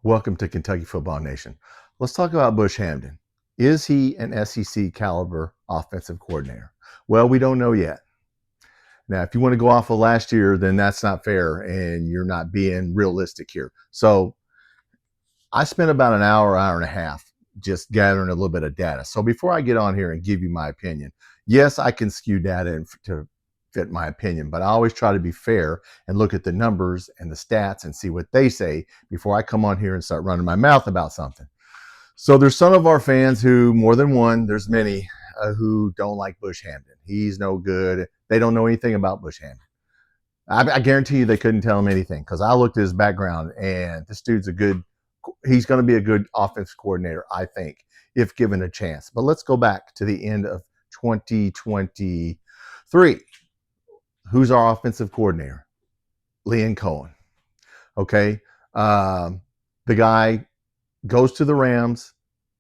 Welcome to Kentucky Football Nation. Let's talk about Bush Hamdan. Is he an SEC caliber offensive coordinator? Well, we don't know yet. Now, if you want to go off of last year, then that's not fair and you're not being realistic here. So I spent about an hour and a half just gathering a little bit of data. So before I get on here and give you my opinion, yes, I can skew data to fit my opinion, but I always try to be fair and look at the numbers and the stats and see what they say before I come on here and start running my mouth about something. So there's some of our fans who, more than one, there's many who don't like Bush Hamdan. He's no good. They don't know anything about Bush Hamdan. I guarantee you they couldn't tell him anything because I looked at his background and this dude's he's going to be a good offense coordinator, I think, if given a chance. But let's go back to the end of 2023. Who's our offensive coordinator? Leon Cohen. Okay. The guy goes to the Rams.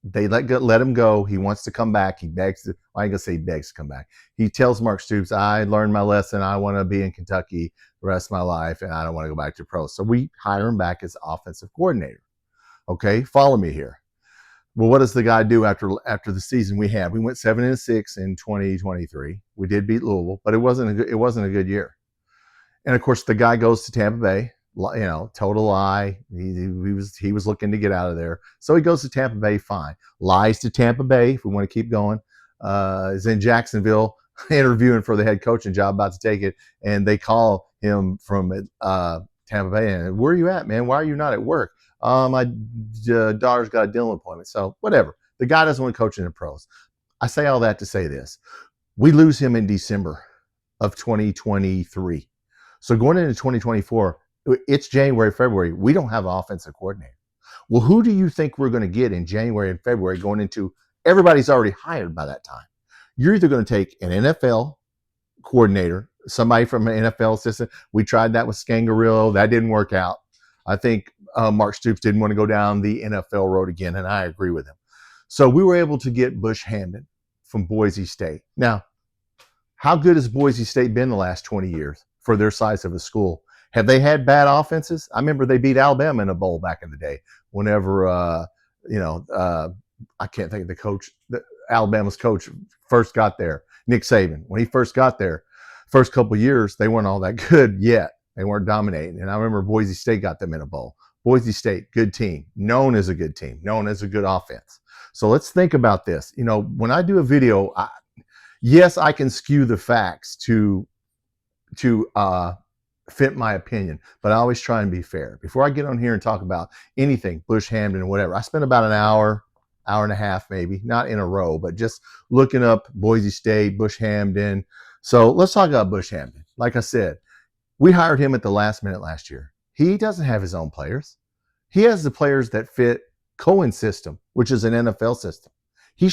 They let him go. He wants to come back. He begs. I ain't gonna say he begs to come back. He tells Mark Stoops, "I learned my lesson. I want to be in Kentucky the rest of my life, and I don't want to go back to pro." So we hire him back as offensive coordinator. Okay, follow me here. Well, what does the guy do after the season we had? We went 7-6 in 2023. We did beat Louisville, but it wasn't a good year. And of course, the guy goes to Tampa Bay. Total lie. He was looking to get out of there, so he goes to Tampa Bay. Fine, lies to Tampa Bay. If we want to keep going, is in Jacksonville interviewing for the head coaching job, about to take it, and they call him from Tampa Bay. And where are you at, man? Why are you not at work? My daughter's got a dental appointment. So whatever. The guy doesn't want to coach in the pros. I say all that to say this. We lose him in December of 2023. So going into 2024, it's January, February. We don't have an offensive coordinator. Well, who do you think we're going to get in January and February going into everybody's already hired by that time? You're either going to take an NFL coordinator, somebody from an NFL system. We tried that with Scangarillo. That didn't work out. I think Mark Stoops didn't want to go down the NFL road again, and I agree with him. So we were able to get Bush Hamdan from Boise State. Now, how good has Boise State been the last 20 years for their size of a school? Have they had bad offenses? I remember they beat Alabama in a bowl back in the day. Whenever, I can't think of the coach, Alabama's coach first got there, Nick Saban. When he first got there, first couple of years, they weren't all that good yet. They weren't dominating. And I remember Boise State got them in a bowl. Boise State, good team, known as a good team, known as a good offense. So let's think about this. When I do a video, yes, I can skew the facts to fit my opinion, but I always try and be fair. Before I get on here and talk about anything, Bush Hamdan or whatever, I spent about an hour and a half, maybe, not in a row, but just looking up Boise State, Bush Hamdan. So let's talk about Bush Hamdan. Like I said, we hired him at the last minute last year. He doesn't have his own players. He has the players that fit Cohen's system, which is an NFL system. He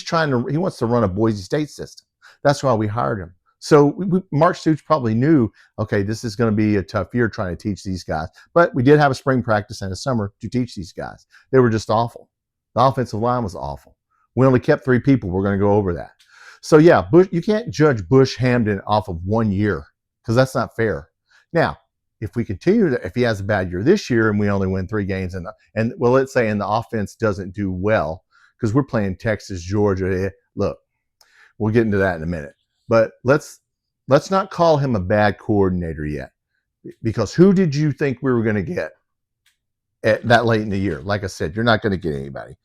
wants to run a Boise State system. That's why we hired him. So Mark Stoops probably knew, okay, this is going to be a tough year trying to teach these guys. But we did have a spring practice and a summer to teach these guys. They were just awful. The offensive line was awful. We only kept 3 people. We're going to go over that. So yeah, you can't judge Bush Hamdan off of 1 year because that's not fair. Now, if we continue if he has a bad year this year and we only win 3 games and let's say the offense doesn't do well because we're playing Texas, Georgia. Look, we'll get into that in a minute. But let's not call him a bad coordinator yet, because who did you think we were going to get at that late in the year? Like I said, you're not going to get anybody.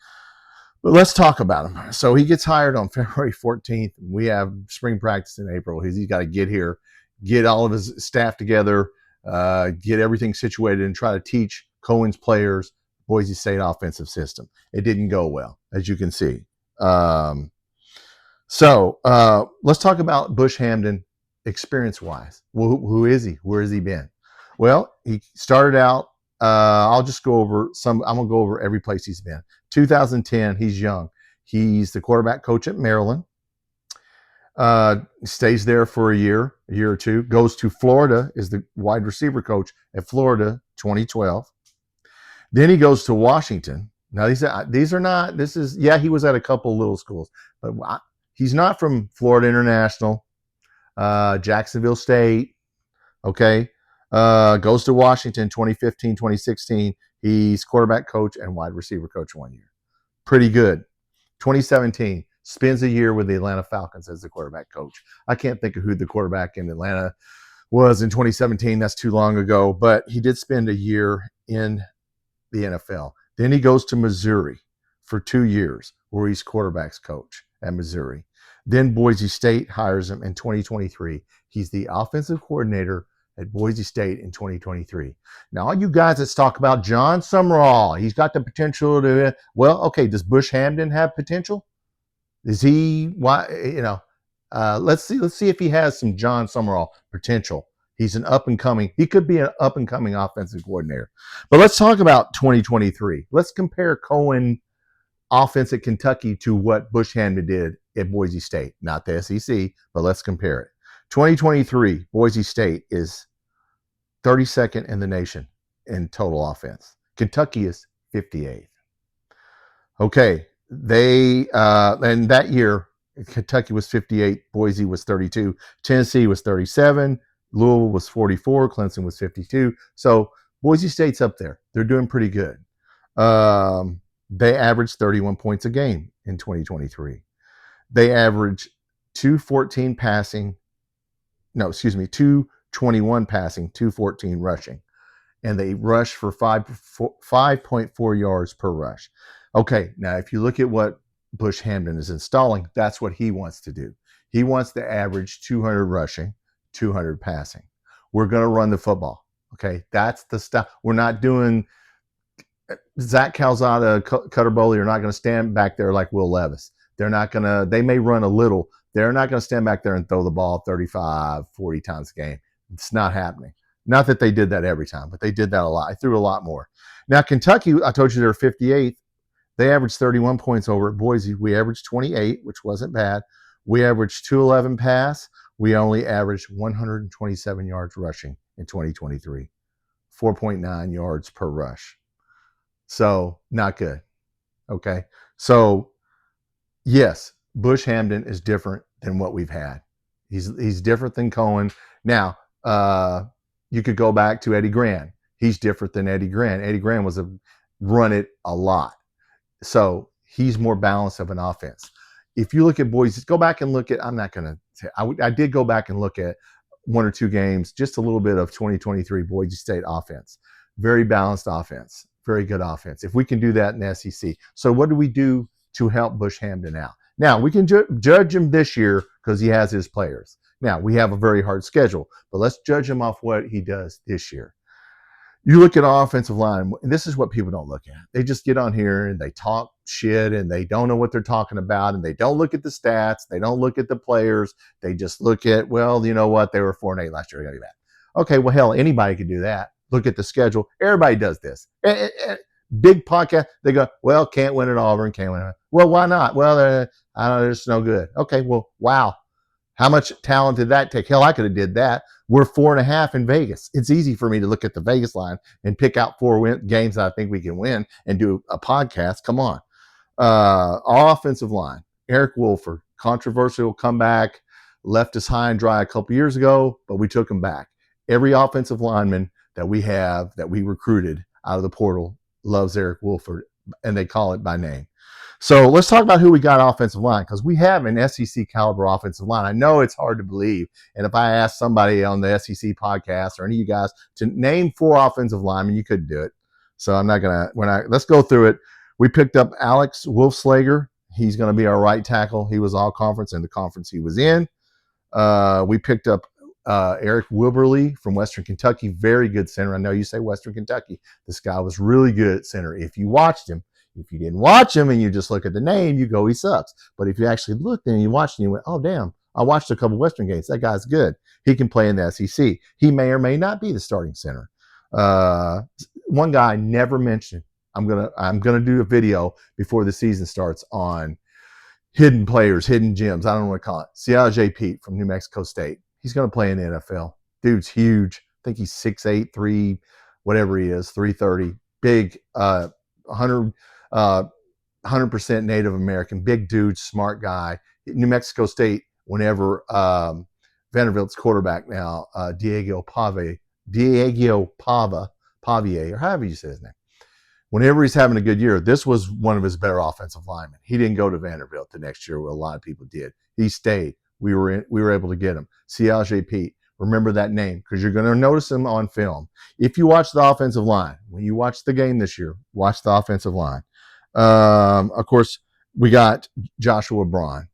But let's talk about him. So he gets hired on February 14th. We have spring practice in April. He's got to get here, get all of his staff together, get everything situated, and try to teach Cohen's players Boise State offensive system. It didn't go well, as you can see. So let's talk about Bush Hamdan experience-wise. Well, who is he? Where has he been? Well, he started out, I'm going to go over every place he's been. 2010, he's young. He's the quarterback coach at Maryland. Stays there for a year or two. Goes to Florida, is the wide receiver coach at Florida, 2012. Then he goes to Washington. Now, he was at a couple little schools, but he's not from Florida International, Jacksonville State, okay? Goes to Washington 2015, 2016. He's quarterback coach and wide receiver coach 1 year. Pretty good. 2017, spends a year with the Atlanta Falcons as the quarterback coach. I can't think of who the quarterback in Atlanta was in 2017. That's too long ago, but he did spend a year in the NFL. Then he goes to Missouri for 2 years where he's quarterback's coach at Missouri. Then Boise State hires him in 2023. He's the offensive coordinator at Boise State in 2023. Now, all you guys that talk about John Summerall, he's got the potential to, well, okay, does Bush Hamdan have potential? Is he, why, let's see if he has some John Summerall potential. He's an up-and-coming, he could be an up-and-coming offensive coordinator. But let's talk about 2023. Let's compare Cohen offense at Kentucky to what Bush Hamdan did at Boise State. Not the SEC, but let's compare it. 2023, Boise State is 32nd in the nation in total offense. Kentucky is 58th. Okay, and that year, Kentucky was 58, Boise was 32, Tennessee was 37, Louisville was 44, Clemson was 52. So Boise State's up there. They're doing pretty good. They averaged 31 points a game in 2023. They averaged 221 passing, 214 rushing. And they rush for 5.4 yards per rush. Okay, now if you look at what Bush Hamdan is installing, that's what he wants to do. He wants to average 200 rushing, 200 passing. We're going to run the football. Okay, that's the stuff. We're not doing Zach Calzada, Cutter Boley are not going to stand back there like Will Levis. They're not going to, they may run a little. They're not going to stand back there and throw the ball 35, 40 times a game. It's not happening. Not that they did that every time, but they did that a lot. I threw a lot more. Now, Kentucky, I told you they're 58th. They averaged 31 points over at Boise. We averaged 28, which wasn't bad. We averaged 211 pass. We only averaged 127 yards rushing in 2023, 4.9 yards per rush. So not good. Okay. So yes, Bush Hamdan is different than what we've had. He's different than Cohen. Now, you could go back to Eddie Gran. He's different than Eddie Gran. Eddie Gran was run it a lot. So he's more balanced of an offense. If you look at Boise, go back and look at, I did go back and look at 1 or 2 games, just a little bit of 2023 Boise State offense. Very balanced offense. Very good offense. If we can do that in the SEC. So what do we do to help Bush Hamdan out? Now, we can judge him this year because he has his players. Now, we have a very hard schedule, but let's judge him off what he does this year. You look at our offensive line, and this is what people don't look at. They just get on here and they talk shit and they don't know what they're talking about and they don't look at the stats. They don't look at the players. They just look at, well, you know what? They were 4-8 last year. Okay, well, hell, anybody could do that. Look at the schedule. Everybody does this. Big podcast, they go, well, can't win at Auburn, can't win. Well, why not? Well, I don't know, it's no good. Okay, well, wow. How much talent did that take? Hell, I could have did that. We're 4.5 in Vegas. It's easy for me to look at the Vegas line and pick out 4 games that I think we can win and do a podcast. Come on. Our offensive line, Eric Wolford, controversial comeback, left us high and dry a couple years ago, but we took him back. Every offensive lineman that we have, that we recruited out of the portal, loves Eric Wolford, and they call it by name. So let's talk about who we got offensive line, because we have an SEC caliber offensive line. I know it's hard to believe. And if I asked somebody on the SEC podcast or any of you guys to name 4 offensive linemen, you couldn't do it. So I'm not going to, let's go through it. We picked up Alex Wolfslager. He's going to be our right tackle. He was all conference in the conference he was in. We picked up Eric Wilberly from Western Kentucky. Very good center. I know you say Western Kentucky. This guy was really good at center. If you watched him, if you didn't watch him and you just look at the name, you go, he sucks. But if you actually looked and you watched him, you went, oh, damn, I watched a couple Western games. That guy's good. He can play in the SEC. He may or may not be the starting center. One guy I never mentioned. I'm gonna do a video before the season starts on hidden players, hidden gems. I don't know what to call it. Siaje Pete from New Mexico State. He's going to play in the NFL. Dude's huge. I think he's 6'8", 3, whatever he is, 330. Big, 100% Native American. Big dude, smart guy. New Mexico State, whenever Vanderbilt's quarterback now, Diego Pave, Diego Pavier, or however you say his name. Whenever he's having a good year, this was one of his better offensive linemen. He didn't go to Vanderbilt the next year where a lot of people did. He stayed. We were able to get him. Cialje Pete. Remember that name because you're going to notice him on film. If you watch the offensive line, when you watch the game this year, watch the offensive line. Of course, we got Joshua Braun.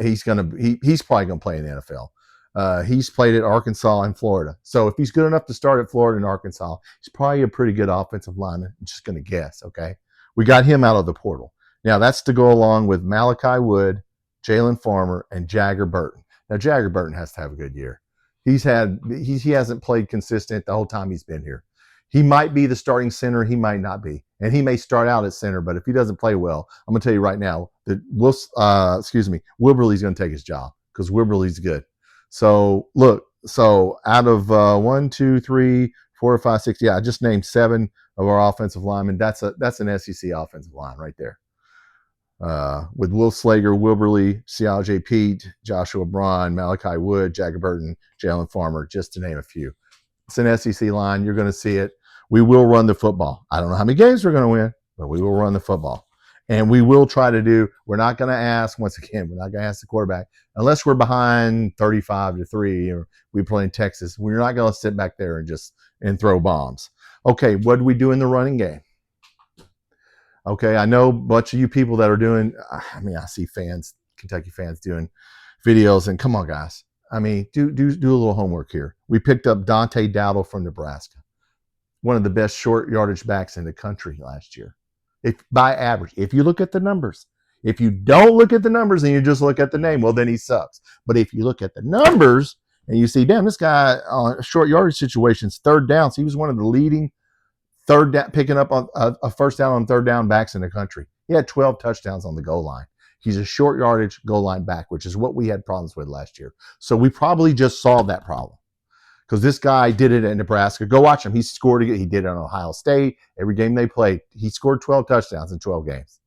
He's probably going to play in the NFL. He's played at Arkansas and Florida. So if he's good enough to start at Florida and Arkansas, he's probably a pretty good offensive lineman. I'm just going to guess, okay? We got him out of the portal. Now, that's to go along with Malachi Wood, Jalen Farmer, and Jagger Burton. Now, Jagger Burton has to have a good year. He hasn't played consistent the whole time he's been here. He might be the starting center. He might not be. And he may start out at center, but if he doesn't play well, I'm going to tell you right now that Wilberly's going to take his job because Wilberly's good. So, look, out of 1, 2, 3, 4, 5, 6, I just named 7 of our offensive linemen. That's an SEC offensive line right there. With Will Slager, Wilberly, Cialje Pete, Joshua Braun, Malachi Wood, Jagger Burton, Jalen Farmer, just to name a few. It's an SEC line. You're going to see it. We will run the football. I don't know how many games we're going to win, but we will run the football. And we will try to we're not going to ask, once again, we're not going to ask the quarterback, unless we're behind 35-3 or we play in Texas. We're not going to sit back there and throw bombs. Okay, what do we do in the running game? Okay, I know a bunch of you people that are doing, I see Kentucky fans doing videos, and come on, guys. Do a little homework here. We picked up Dante Dowdle from Nebraska, one of the best short yardage backs in the country last year. By average, if you look at the numbers. If you don't look at the numbers and you just look at the name, well, then he sucks. But if you look at the numbers and you see, damn, this guy on short yardage situations, third downs, he was one of the leading third down, picking up a first down on third down backs in the country. He had 12 touchdowns on the goal line. He's a short yardage goal line back, which is what we had problems with last year. So we probably just solved that problem because this guy did it at Nebraska. Go watch him. He scored it. He did it on Ohio State. Every game they played, he scored 12 touchdowns in 12 games.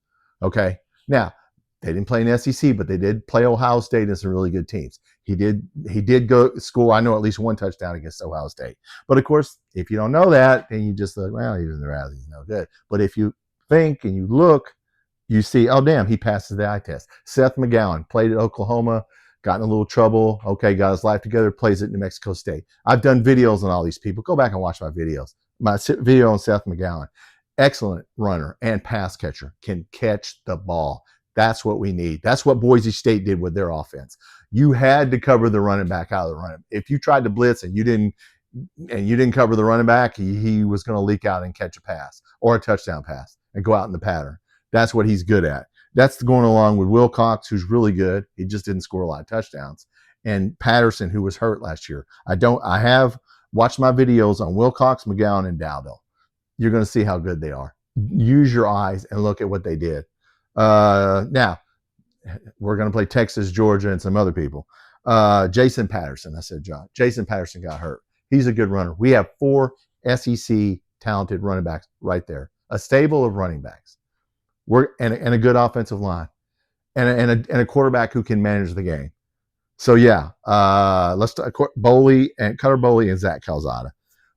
Okay. Now, they didn't play in SEC, but they did play Ohio State and some really good teams. He did go score, I know, at least one touchdown against Ohio State. But, of course, if you don't know that, then you just look, well, he's in the Razzies, he's no good. But if you think and you look, you see, oh, damn, he passes the eye test. Seth McGowan played at Oklahoma, got in a little trouble, okay, got his life together, plays at New Mexico State. I've done videos on all these people. Go back and watch my videos. My video on Seth McGowan. Excellent runner and pass catcher, can catch the ball. That's what we need. That's what Boise State did with their offense. You had to cover the running back out of the running. If you tried to blitz and you didn't cover the running back, he was going to leak out and catch a pass or a touchdown pass and go out in the pattern. That's what he's good at. That's going along with Wilcox, who's really good. He just didn't score a lot of touchdowns. And Patterson, who was hurt last year. I have watched my videos on Wilcox, McGowan, and Dowdle. You're going to see how good they are. Use your eyes and look at what they did. Now, we're going to play Texas, Georgia, and some other people. Jason Patterson, I said John. Jason Patterson got hurt. He's a good runner. We have 4 SEC talented running backs right there. A stable of running backs. And a good offensive line. And a quarterback who can manage the game. So, yeah, let's talk Cutter Boley and Zach Calzada.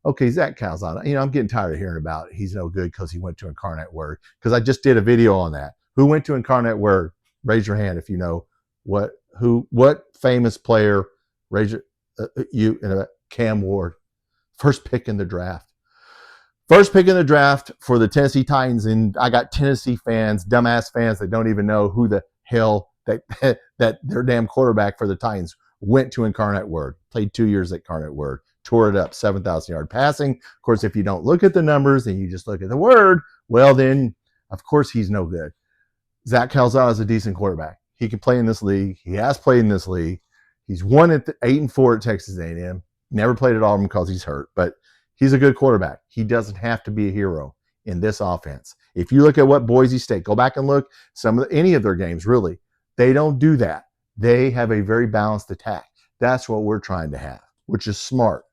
Okay, Zach Calzada. I'm getting tired of hearing about he's no good because he went to Incarnate Word. Because I just did a video on that. Who went to Incarnate Word? Raise your hand if you know what famous player. Raise your Cam Ward, first pick in the draft. First pick in the draft for the Tennessee Titans, and I got Tennessee fans, dumbass fans that don't even know who the hell that their damn quarterback for the Titans went to Incarnate Word. Played 2 years at Incarnate Word. Tore it up, 7,000 yard passing. Of course, if you don't look at the numbers and you just look at the word, well, then, of course, he's no good. Zach Calzada is a decent quarterback. He can play in this league. He has played in this league. He's won at 8-4 at Texas A&M. Never played at Auburn because he's hurt, but he's a good quarterback. He doesn't have to be a hero in this offense. If you look at what Boise State, go back and look any of their games, really, they don't do that. They have a very balanced attack. That's what we're trying to have, which is smart.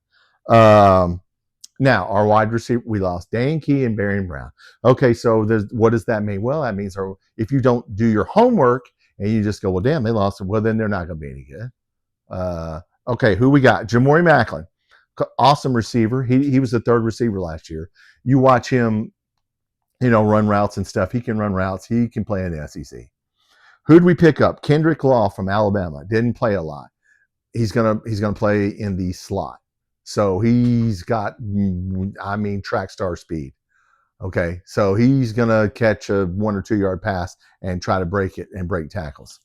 Now, our wide receiver, we lost Dane Key and Barry Brown. Okay, so what does that mean? Well, that means if you don't do your homework and you just go, well, damn, they lost, well, then they're not going to be any good. Okay, who we got? Jamori Macklin. awesome receiver. He was the third receiver last year. You watch him, run routes and stuff. He can run routes. He can play in the SEC. Who'd we pick up? Kendrick Law from Alabama. Didn't play a lot. He's gonna play in the slot. So he's got, track star speed. Okay, so he's gonna catch a 1 or 2 yard pass and try to break it and break tackles.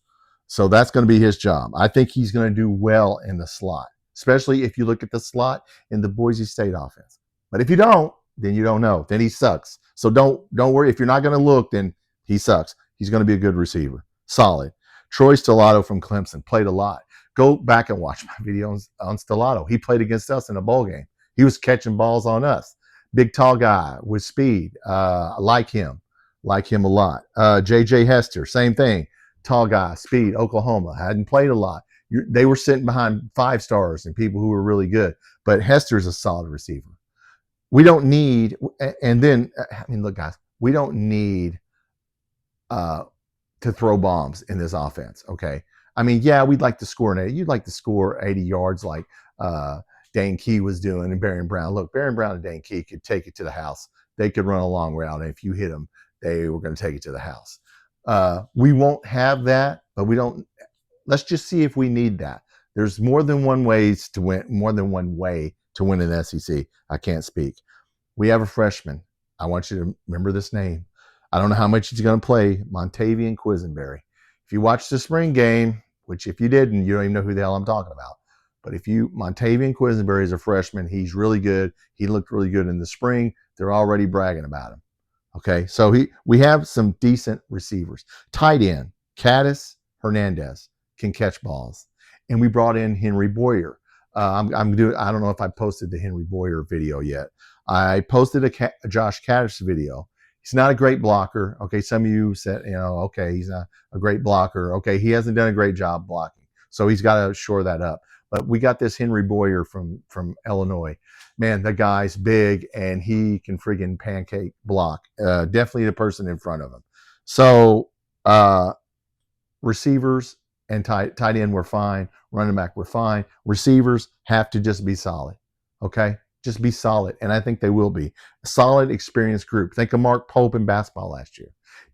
So that's going to be his job. I think he's going to do well in the slot, especially if you look at the slot in the Boise State offense. But if you don't, then you don't know. Then he sucks. So don't worry. If you're not going to look, then he sucks. He's going to be a good receiver. Solid. Troy Stellato from Clemson played a lot. Go back and watch my video on Stellato. He played against us in a bowl game. He was catching balls on us. Big, tall guy with speed. I like him a lot. J.J. Hester, same thing. Tall guy, speed, Oklahoma. Hadn't played a lot. They were sitting behind 5 stars and people who were really good. But Hester's a solid receiver. We don't need, and then, look, guys, we don't need to throw bombs in this offense, okay? We'd like to score an 80. You'd like to score 80 yards like Dane Key was doing and Barron Brown. Look, Barron Brown and Dane Key could take it to the house. They could run a long route, and if you hit them, they were going to take it to the house. We won't have that, but let's just see if we need that. There's more than one way to win in the SEC. I can't speak. We have a freshman. I want you to remember this name. I don't know how much he's going to play, Montavian Quisenberry. If you watch the spring game, which if you didn't, you don't even know who the hell I'm talking about. But Montavian Quisenberry is a freshman. He's really good. He looked really good in the spring. They're already bragging about him. Okay, so we have some decent receivers. Tight end, Caddis Hernandez can catch balls. And we brought in Henry Boyer. I don't know if I posted the Henry Boyer video yet. I posted a Josh Caddis video. He's not a great blocker. Okay, some of you said, okay, he's not a great blocker. Okay, he hasn't done a great job blocking. So he's got to shore that up. But we got this Henry Boyer from Illinois. Man, the guy's big, and he can friggin' pancake block. Definitely the person in front of him. So receivers and tight end were fine. Running back were fine. Receivers have to just be solid. Okay? Just be solid. And I think they will be. A solid, experienced group. Think of Mark Pope in basketball last year.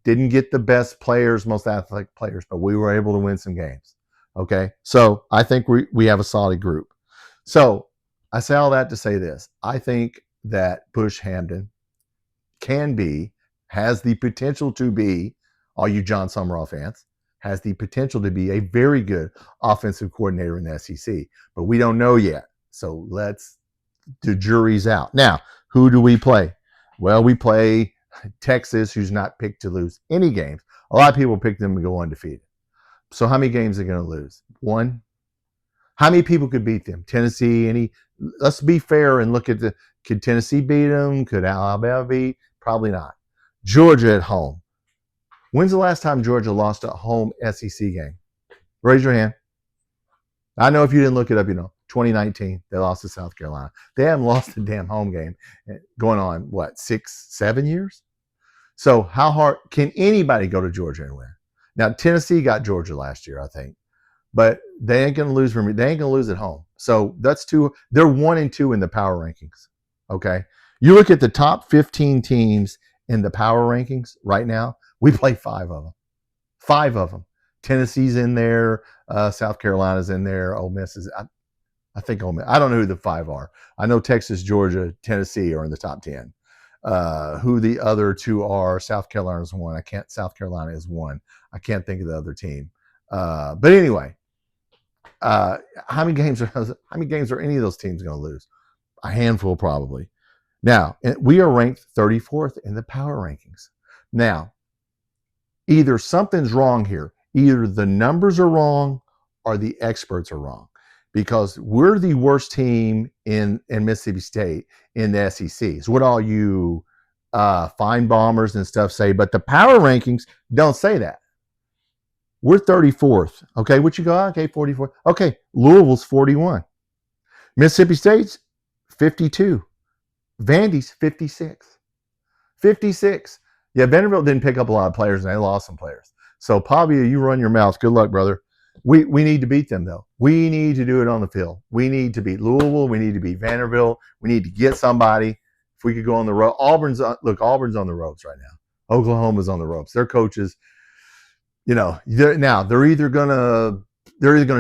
Didn't get the best players, most athletic players, but we were able to win some games. Okay? So I think we have a solid group. So I say all that to say this. I think that Bush Hamdan has the potential to be, all you John Summerall fans, has the potential to be a very good offensive coordinator in the SEC. But we don't know yet. So the jury's out. Now, who do we play? Well, we play Texas, who's not picked to lose any games. A lot of people pick them to go undefeated. So how many games are they going to lose? 1? How many people could beat them? Tennessee, let's be fair and look at could Tennessee beat them? Could Alabama beat? Probably not. Georgia at home. When's the last time Georgia lost a home SEC game? Raise your hand. I know if you didn't look it up, 2019, they lost to South Carolina. They haven't lost a damn home game going on, 6, 7 years? So how hard can anybody go to Georgia and win? Now, Tennessee got Georgia last year, I think. But they ain't going to lose from me. They ain't going to lose at home. So that's 2. They're 1 and 2 in the power rankings. Okay. You look at the top 15 teams in the power rankings right now. We play 5 of them. 5 of them. Tennessee's in there. South Carolina's in there. Ole Miss is. I think Ole Miss. I don't know who the 5 are. I know Texas, Georgia, Tennessee are in the top 10. Who the other 2 are? South Carolina's 1. South Carolina is 1. I can't think of the other team. But anyway. How many games are any of those teams going to lose? A handful, probably. Now, we are ranked 34th in the power rankings. Now, either something's wrong here. Either the numbers are wrong or the experts are wrong, because we're the worst team in Mississippi State in the SEC. So what all you fine bombers and stuff say, but the power rankings don't say that. We're 34th. Okay, what you got? Okay, 44. Okay, Louisville's 41. Mississippi State's 52. Vandy's 56. 56. Yeah, Vanderbilt didn't pick up a lot of players, and they lost some players. So, Pavia, you run your mouth. Good luck, brother. We need to beat them though. We need to do it on the field. We need to beat Louisville. We need to beat Vanderbilt. We need to get somebody. If we could go on the road, Auburn's on the ropes right now. Oklahoma's on the ropes. Their coaches, they're either gonna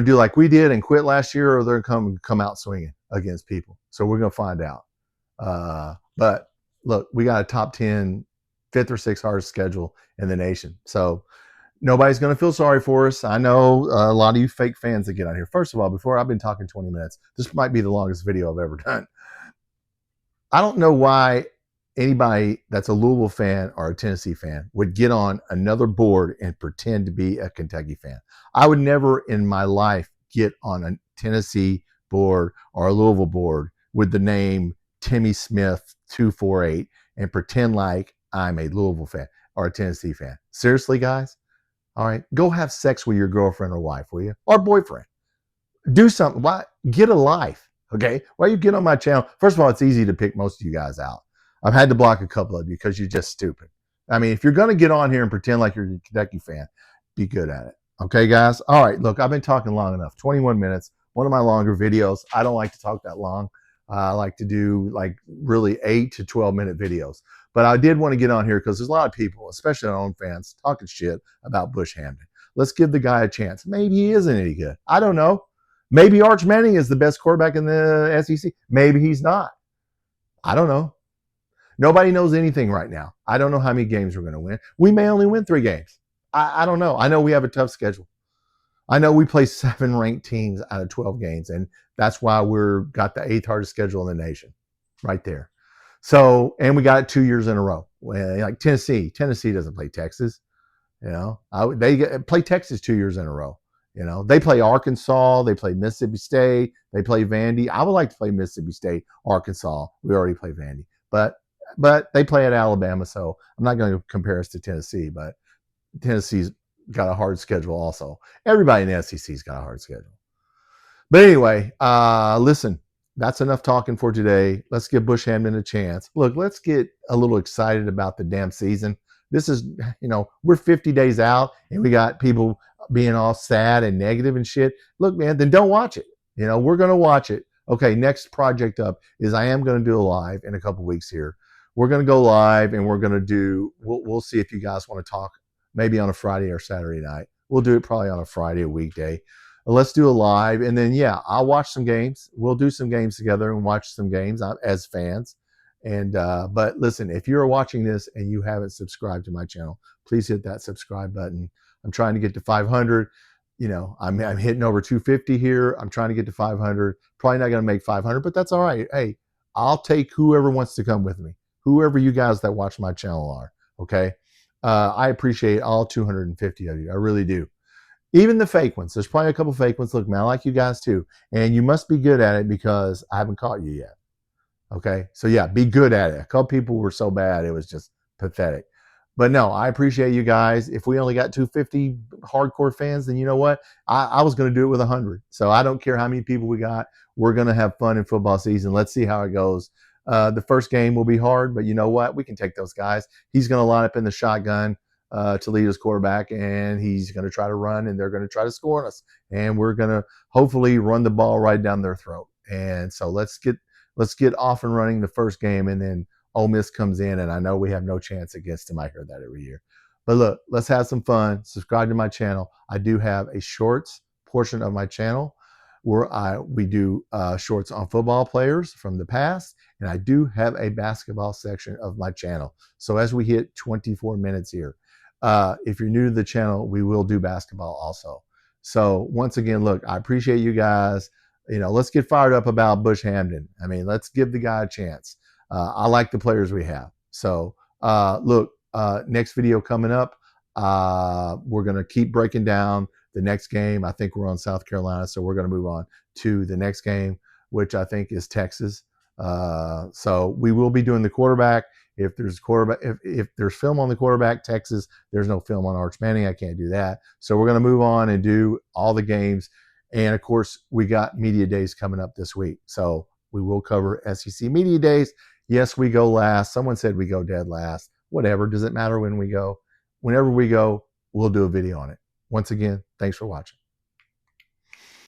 do like we did and quit last year, or they're gonna come out swinging against people. So we're gonna find out. But look, we got a top 10, 5th or 6th hardest schedule in the nation. So nobody's going to feel sorry for us. I know a lot of you fake fans that get on here. First of all, before I've been talking 20 minutes, this might be the longest video I've ever done. I don't know why anybody that's a Louisville fan or a Tennessee fan would get on another board and pretend to be a Kentucky fan. I would never in my life get on a Tennessee board or a Louisville board with the name Timmy Smith 248 and pretend like I'm a Louisville fan or a Tennessee fan. Seriously, guys? All right, go have sex with your girlfriend or wife, will you? Or boyfriend. Do something. Why? Get a life, okay? Why you get on my channel? First of all, it's easy to pick most of you guys out. I've had to block a couple of you because you're just stupid. I mean, if you're going to get on here and pretend like you're a Kentucky fan, be good at it. Okay, guys? All right, look, I've been talking long enough. 21 minutes, one of my longer videos. I don't like to talk that long. I like to do like really 8 to 12-minute videos. But I did want to get on here because there's a lot of people, especially our own fans, talking shit about Bush Hamdan. Let's give the guy a chance. Maybe he isn't any good. I don't know. Maybe Arch Manning is the best quarterback in the SEC. Maybe he's not. I don't know. Nobody knows anything right now. I don't know how many games we're going to win. We may only win 3 games. I don't know. I know we have a tough schedule. I know we play 7 ranked teams out of 12 games, and that's why we're got the 8th hardest schedule in the nation right there. So, and we got it 2 years in a row. Like Tennessee doesn't play Texas. They play Texas 2 years in a row. They play Arkansas, they play Mississippi State, they play Vandy. I would like to play Mississippi State, Arkansas. We already play Vandy, but they play at Alabama. So I'm not going to compare us to Tennessee, but Tennessee's got a hard schedule also. Everybody in the SEC's got a hard schedule. But anyway, listen. That's enough talking for today. Let's give Bush Hamdan a chance. Look, let's get a little excited about the damn season. This is, we're 50 days out and we got people being all sad and negative and shit. Look, man, then don't watch it. We're going to watch it. Okay, next project up is I am going to do a live in a couple weeks here. We're going to go live and we're going to we'll see if you guys want to talk maybe on a Friday or Saturday night. We'll do it probably on a Friday, a weekday. Let's do a live, and then I'll watch some games. We'll do some games together and watch some games as fans. And but listen, if you're watching this and you haven't subscribed to my channel, please hit that subscribe button. I'm trying to get to 500. I'm hitting over 250 here. I'm trying to get to 500. Probably not going to make 500, but that's all right. Hey, I'll take whoever wants to come with me. Whoever you guys that watch my channel are. Okay, I appreciate all 250 of you. I really do. Even the fake ones. There's probably a couple fake ones. Look, man, I like you guys too. And you must be good at it because I haven't caught you yet. Okay? So, be good at it. A couple people were so bad, it was just pathetic. But no, I appreciate you guys. If we only got 250 hardcore fans, then you know what? I was going to do it with 100. So I don't care how many people we got. We're going to have fun in football season. Let's see how it goes. The first game will be hard, but you know what? We can take those guys. He's going to line up in the shotgun to lead his quarterback, and he's going to try to run, and they're going to try to score on us. And we're going to hopefully run the ball right down their throat. And so let's get off and running the first game, and then Ole Miss comes in, and I know we have no chance against him. I hear that every year. But look, let's have some fun. Subscribe to my channel. I do have a shorts portion of my channel where we do shorts on football players from the past, and I do have a basketball section of my channel. So as we hit 24 minutes here, if you're new to the channel, we will do basketball also. So once again, look, I appreciate you guys. Let's get fired up about Bush Hamdan. I mean, let's give the guy a chance. I like the players we have. So look, next video coming up, we're going to keep breaking down the next game. I think we're on South Carolina, so we're going to move on to the next game, which I think is Texas. So we will be doing the quarterback. If there's film on the quarterback, Texas, there's no film on Arch Manning. I can't do that. So we're going to move on and do all the games. And of course, we got media days coming up this week. So we will cover SEC media days. Yes, we go last. Someone said we go dead last. Whatever. Does it matter when we go? Whenever we go, we'll do a video on it. Once again, thanks for watching.